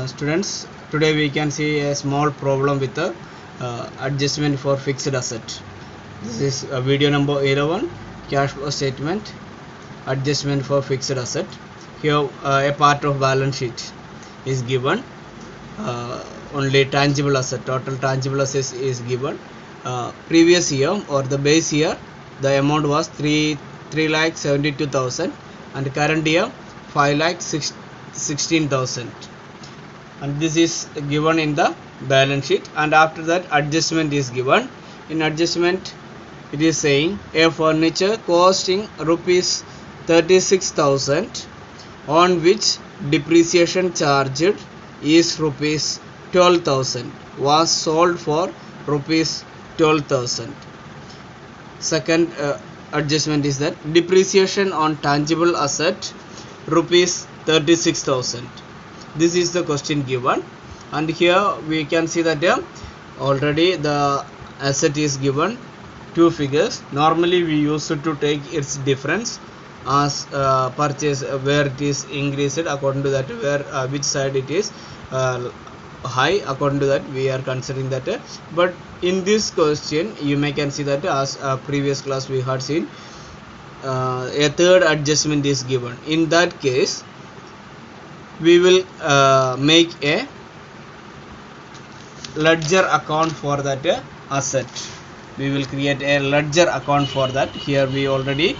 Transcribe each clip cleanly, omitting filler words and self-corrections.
Students, today we can see a small problem with the adjustment for fixed asset. This is video number 11, cash flow statement, adjustment for fixed asset. Here a part of balance sheet is given. Only tangible asset, total tangible assets is given. Previous year or the base year, the amount was 3,72,000, and current year 5,16,000, and this is given in the balance sheet. And after that, adjustment is given. In adjustment, it is saying a furniture costing rupees 36,000, on which depreciation charged is rupees 12,000, was sold for rupees 12,000. Second adjustment is that depreciation on tangible asset rupees 36,000. This is the question given, and here we can see that already the asset is given two figures. Normally we used to take its difference as purchase, where it is increased according to that, where which side it is high, according to that we are considering that. But in this question you may can see that as previous class we had seen, a third adjustment is given. In that case, we will make a ledger account for that asset. We will create a ledger account for that. Here we already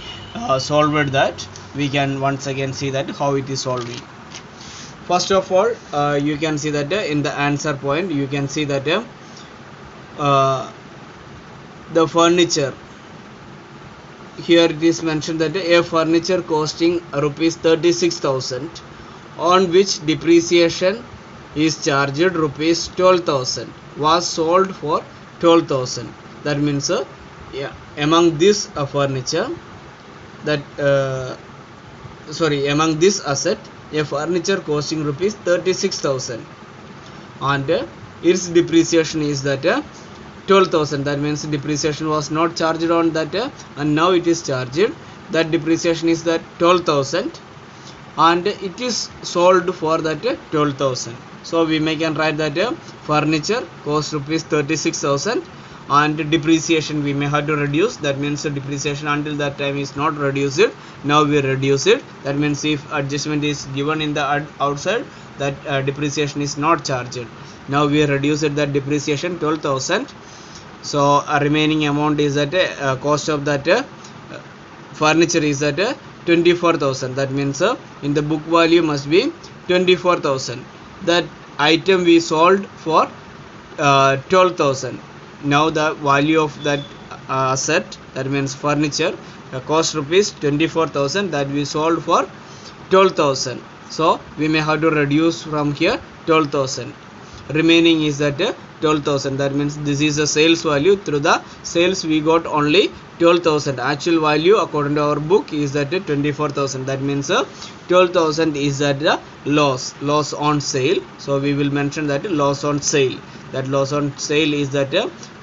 solved that. We can once again see that how it is solving. First of all, you can see that in the answer point you can see that the furniture, here it is mentioned that a furniture costing rupees 36,000, on which depreciation is charged rupees 12,000, was sold for 12,000. That means among this furniture, that among this asset, a furniture costing rupees 36,000, and its depreciation is that 12,000. That means depreciation was not charged on that, and now it is charged. That depreciation is that 12,000, and it is sold for that 12,000. So we can write that furniture cost rupees 36,000, and depreciation we may have to reduce. That means the depreciation until that time is not reduced. Now we reduce it. That means if adjustment is given in the outside, that depreciation is not charged. Now we reduce it, that depreciation 12,000. So remaining amount is that cost of that furniture is that 24,000. That means in the book value must be 24,000. That item we sold for 12,000. Now the value of that asset, that means furniture, cost rupees 24,000, that we sold for 12,000. So we may have to reduce from here 12,000. Remaining is that 12,000. That means this is the sales value. Through the sales we got only 12,000. Actual value according to our book is that 24,000. That means 12,000 is that the loss on sale. So we will mention that loss on sale. That loss on sale is that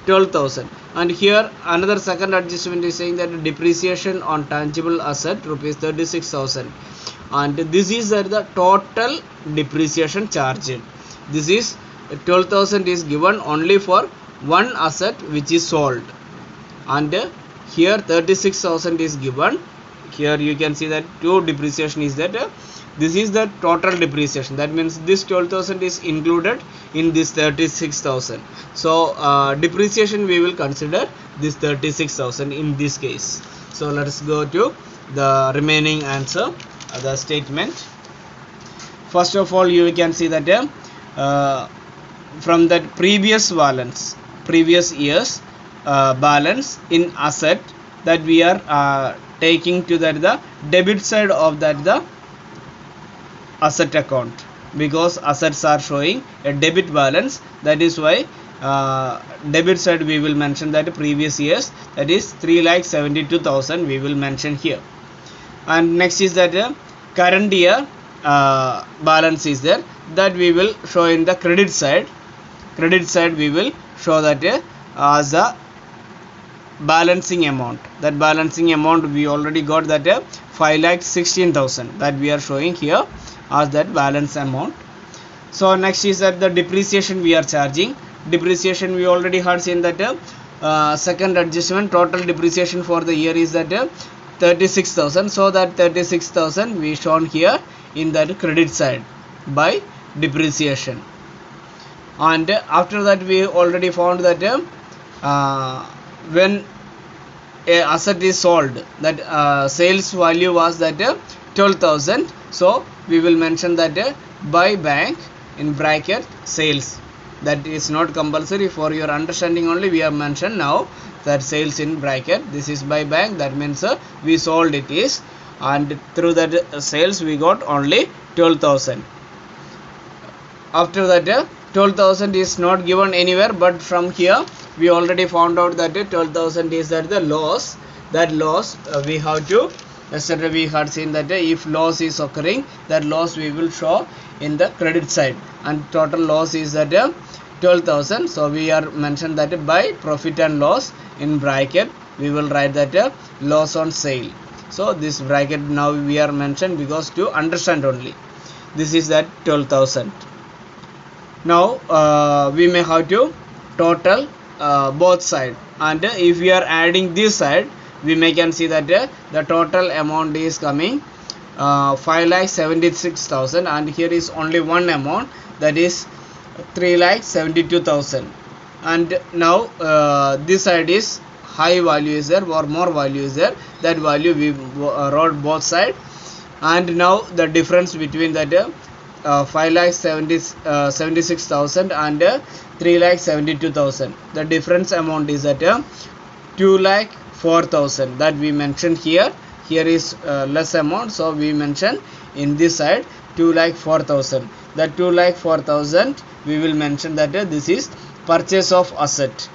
12,000. And here another second adjustment is saying that depreciation on tangible asset rupees 36,000, and this is that the total depreciation charged. This is 12,000 is given only for one asset which is sold, and here 36,000 is given. Here you can see that two depreciation is that this is the total depreciation. That means this 12,000 is included in this 36,000. So depreciation we will consider this 36,000 in this case. So let us go to the remaining answer, the statement. First of all, you can see that from that previous balance, previous year's balance in asset, that we are taking to that the debit side of that the asset account, because assets are showing a debit balance. That is why debit side we will mention that previous years, that is 3,72,000 we will mention here. And next is that current year balance is there, that we will show in the credit side. Credit side we will show that as a balancing amount. That balancing amount we already got that 5,16,000, that we are showing here as that balance amount. So next is that the depreciation we are charging. Depreciation we already had seen that second adjustment total depreciation for the year is that 36,000. So that 36,000 we shown here in that credit side by depreciation. And after that we already found that when a asset is sold, that sales value was that 12,000. So we will mention that by bank in bracket sales. That is not compulsory, for your understanding only we have mentioned now that sales in bracket. This is by bank, that means we sold it is, and through that sales we got only 12,000. After that 12,000 is not given anywhere, but from here we already found out that 12,000 is that the loss. That loss we have to, yesterday we had seen that if loss is occurring, that loss we will show in the credit side, and total loss is that 12,000. So we are mentioned that by profit and loss in bracket we will write that loss on sale. So this bracket now we are mentioned because to understand only. This is that 12,000. Now we may have to total both side, and if we are adding this side, we may can see that the total amount is coming 5,76,000, and here is only one amount, that is 3,72,000. And now this side is high value is there or more value is there, that value we wrote both side. And now the difference between that 5,76,000 and 3,72,000, the difference amount is that 2,04,000, that we mentioned here. Here is less amount, so we mention in this side 2,04,000. That 2,04,000 we will mention that this is purchase of asset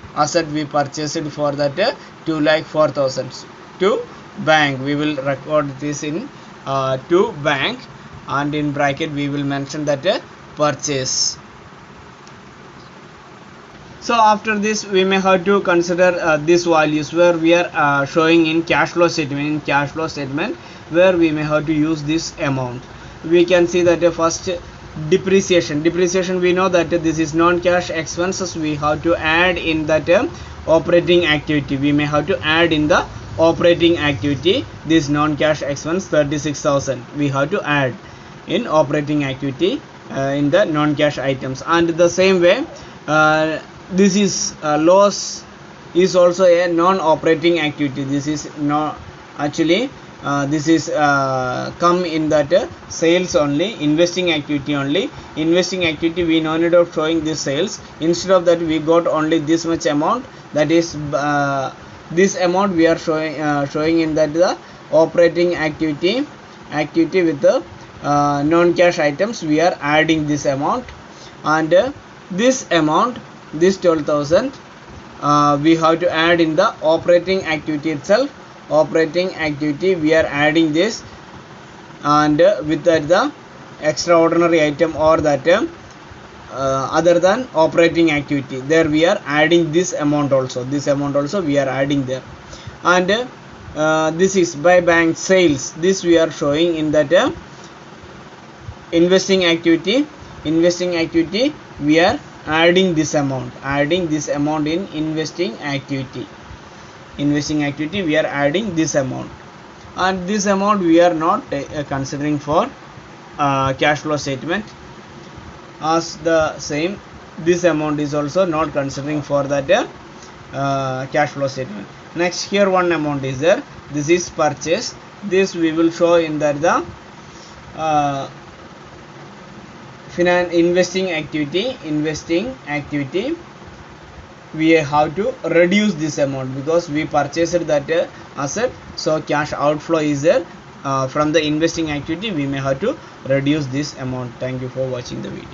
we purchased for that 2,04,000 to bank. We will record this in to bank, and in bracket we will mention that purchase. So after this we may have to consider these values where we are showing in cash flow statement. In cash flow statement where we may have to use this amount, we can see that first depreciation we know that this is non-cash expenses. We have to add in that operating activity. We may have to add in the operating activity this non-cash expense 36,000 we have to add in operating activity in the non-cash items. And the same way this is loss is also a non-operating activity. This is not actually this is come in that sales only, investing activity only. Investing activity we no need of showing this sales. Instead of that we got only this much amount, that is this amount we are showing in that the operating activity with the non-cash items. We are adding this amount, and this amount, this 12,000 we have to add in the operating activity itself. Operating activity we are adding this, and with that the extraordinary item or that other than operating activity, there we are adding this amount also. This amount also we are adding there. And this is by bank sales. This we are showing in that investing activity. Investing activity we are adding this amount in investing activity. Investing activity we are adding this amount, and this amount we are not considering for cash flow statement. As the same, this amount is also not considering for that cash flow statement. Next, here one amount is there. This is purchase. This we will show in that the investing activity we have to reduce this amount because we purchased that asset. So cash outflow is there. From the investing activity we may have to reduce this amount. Thank you for watching the video.